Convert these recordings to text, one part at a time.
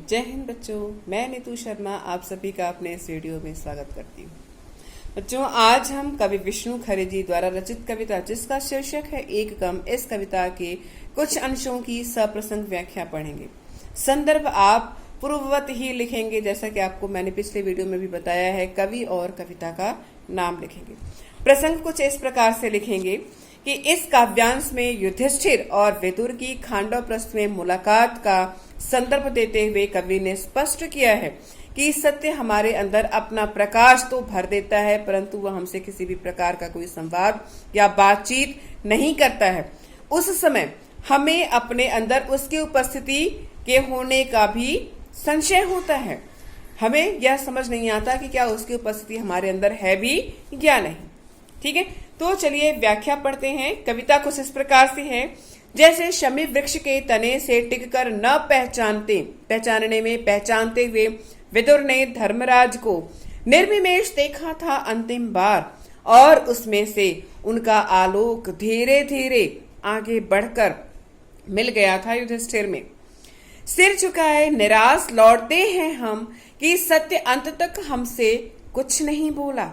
जय हिंद बच्चों, मैं नीतू शर्मा आप सभी का अपने इस वीडियो में स्वागत करती हूँ। बच्चों, आज हम कवि विष्णु खरे जी द्वारा रचित कविता जिसका शीर्षक है एक गम, इस कविता के कुछ अंशों की सप्रसंग व्याख्या पढ़ेंगे। संदर्भ आप पूर्ववत ही लिखेंगे, जैसा कि आपको मैंने पिछले वीडियो में भी बताया है। कवि और कविता का नाम लिखेंगे। प्रसंग कुछ इस प्रकार से लिखेंगे कि इस काव्यांश में युधिष्ठिर और विदुर की खांडवप्रस्थ में मुलाकात का संदर्भ देते हुए कवि ने स्पष्ट किया है कि सत्य हमारे अंदर अपना प्रकाश तो भर देता है, परंतु वह हमसे किसी भी प्रकार का कोई संवाद या बातचीत नहीं करता है। उस समय हमें अपने अंदर उसकी उपस्थिति के होने का भी संशय होता है। हमें यह समझ नहीं आता कि क्या उसकी उपस्थिति हमारे अंदर है भी या नहीं। ठीक है, तो चलिए व्याख्या पढ़ते हैं। कविता कुछ इस प्रकार से है, जैसे शमी वृक्ष के तने से टिककर न पहचानने में पहचानते हुए विदुर ने धर्मराज को निर्विमेष देखा था अंतिम बार, और उसमें से उनका आलोक धीरे धीरे आगे बढ़कर मिल गया था युधिष्ठिर में। सिर झुकाए निराश लौटते हैं हम कि सत्य अंत तक हमसे कुछ नहीं बोला।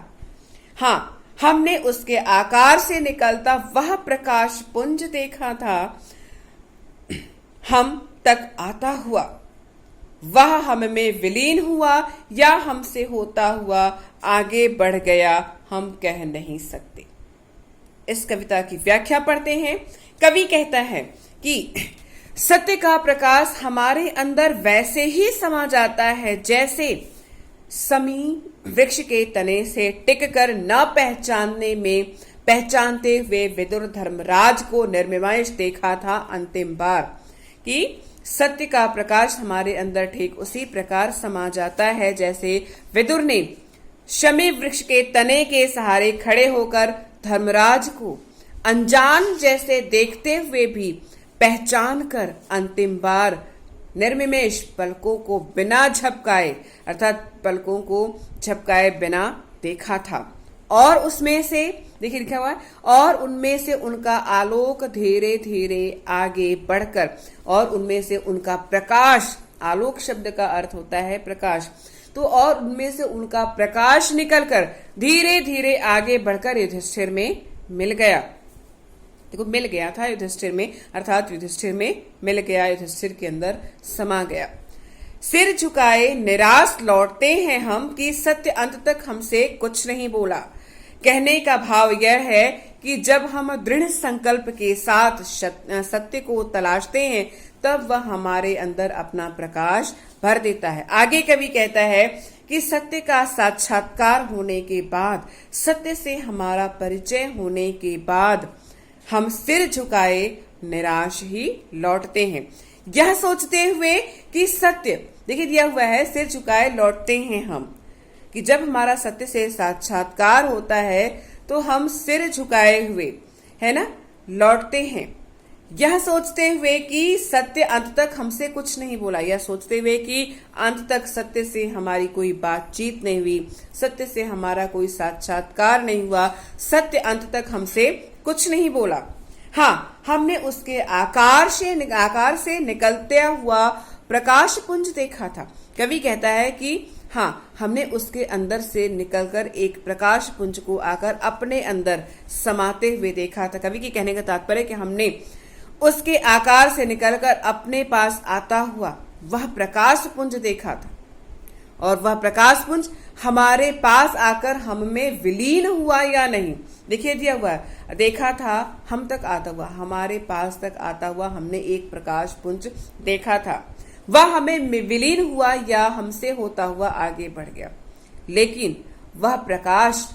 हाँ, हमने उसके आकार से निकलता वह प्रकाश पुंज देखा था, हम तक आता हुआ। वह हम में विलीन हुआ या हमसे होता हुआ आगे बढ़ गया, हम कह नहीं सकते। इस कविता की व्याख्या पढ़ते हैं। कवि कहता है कि सत्य का प्रकाश हमारे अंदर वैसे ही समा जाता है जैसे समी वृक्ष के तने से टिककर न पहचानने में पहचानते हुए विदुर धर्मराज को निर्विमेष देखा था अंतिम बार। कि सत्य का प्रकाश हमारे अंदर ठीक उसी प्रकार समा जाता है जैसे विदुर ने शमी वृक्ष के तने के सहारे खड़े होकर धर्मराज को अनजान जैसे देखते हुए भी पहचान कर अंतिम बार निर्विमेष पलकों को बिना झपकाए, अर्थात पलकों को झपकाए बिना देखा था। और उसमें से देखिए लिखा हुआ है, और उनमें से उनका आलोक धीरे धीरे आगे बढ़कर, और उनमें से उनका प्रकाश, आलोक शब्द का अर्थ होता है प्रकाश, तो और उनमें से उनका प्रकाश निकलकर धीरे धीरे आगे बढ़कर युधिष्ठिर में मिल गया। देखो, मिल गया था युधिष्ठिर में, अर्थात युधिष्ठिर में मिल गया, युधिष्ठिर के अंदर समा गया। सिर झुकाए निराश लौटते हैं हम कि सत्य अंत तक हमसे कुछ नहीं बोला। कहने का भाव यह है कि जब हम दृढ़ संकल्प के साथ सत्य को तलाशते हैं तब वह हमारे अंदर अपना प्रकाश भर देता है। आगे कवि कहता है कि सत्य का साक्षात्कार होने के बाद, सत्य से हमारा परिचय होने के बाद हम सिर झुकाए निराश ही लौटते हैं, यह सोचते हुए कि सत्य, देखिए दिया हुआ है सिर झुकाए लौटते हैं हम, कि जब हमारा सत्य से साक्षात्कार होता है तो हम सिर झुकाए हुए, है ना, लौटते हैं, यह सोचते हुए कि सत्य अंत तक हमसे कुछ नहीं बोला, यह सोचते हुए कि अंत तक सत्य से हमारी कोई बातचीत नहीं हुई, सत्य से हमारा कोई साक्षात्कार नहीं हुआ, सत्य अंत तक हमसे कुछ नहीं बोला। हाँ, हमने उसके आकार से निकलते हुआ प्रकाश पुंज देखा था। कवि कहता है कि हाँ, हमने उसके अंदर से निकलकर एक प्रकाश पुंज को आकर अपने अंदर समाते हुए देखा था। कवि के कहने का तात्पर्य कि हमने उसके आकार से निकलकर अपने पास आता हुआ वह प्रकाश पुंज देखा था, और वह प्रकाश पुंज हमारे पास आकर हम में विलीन हुआ या नहीं। देखिए दिया हुआ है, देखा था हम तक आता हुआ, हमारे पास तक आता हुआ हमने एक प्रकाश पुंज देखा था, वह हमें विलीन हुआ या हमसे होता हुआ आगे बढ़ गया। लेकिन वह प्रकाश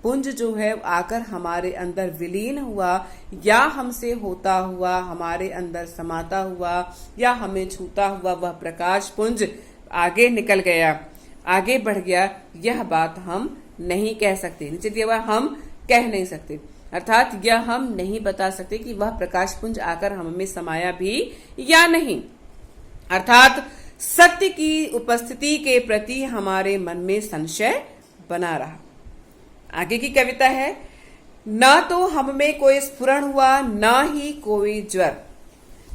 पुंज जो है आकर हमारे अंदर विलीन हुआ या हमसे होता हुआ हमारे अंदर समाता हुआ या हमें छूता हुआ वह प्रकाश पुंज आगे निकल गया, आगे बढ़ गया, यह बात हम नहीं कह सकते। नीचे दिया हुआ हम कह नहीं सकते, अर्थात यह हम नहीं बता सकते कि वह प्रकाश पुंज आकर हम में समाया भी या नहीं। अर्थात सत्य की उपस्थिति के प्रति हमारे मन में संशय बना रहा। आगे की कविता है, न तो हम में कोई स्फुरण हुआ न ही कोई ज्वर।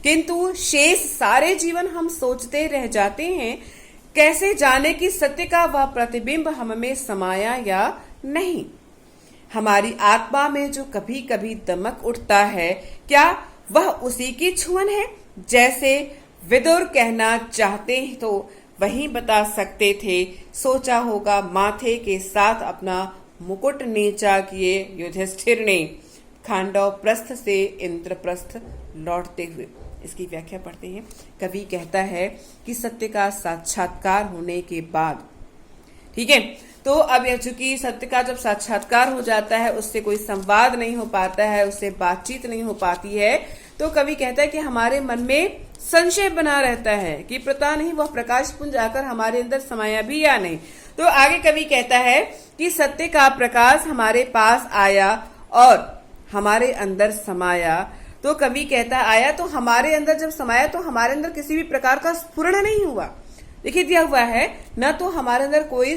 किंतु शेष सारे जीवन हम सोचते रह जाते हैं, कैसे जाने कि सत्य का वह प्रतिबिंब हम में समाया या नहीं। हमारी आत्मा में जो कभी कभी दमक उठता है, क्या वह उसी की छुअन है? जैसे विदुर कहना चाहते तो वही बता सकते थे, सोचा होगा माथे के साथ अपना मुकुट नीचा किए युधिष्ठिर ने, खांडव प्रस्थ से इंद्रप्रस्थ लौटते हुए। इसकी व्याख्या पढ़ते हैं। कवि कहता है कि सत्य का साक्षात्कार होने के बाद, ठीक है, तो अब चूंकि सत्य का जब साक्षात्कार हो जाता है, उससे कोई संवाद नहीं हो पाता है, उससे बातचीत नहीं हो पाती है, तो कवि कहता है कि हमारे मन में संशय बना रहता है कि पता नहीं वह प्रकाश पुंज आकर हमारे अंदर समाया भी या नहीं। तो आगे कवि कहता है कि सत्य का प्रकाश हमारे पास आया और हमारे अंदर समाया। तो कवि कहता आया तो हमारे अंदर जब समाया तो हमारे अंदर किसी भी प्रकार का स्फुरण नहीं हुआ। देखिए दिया हुआ है, न तो हमारे अंदर कोई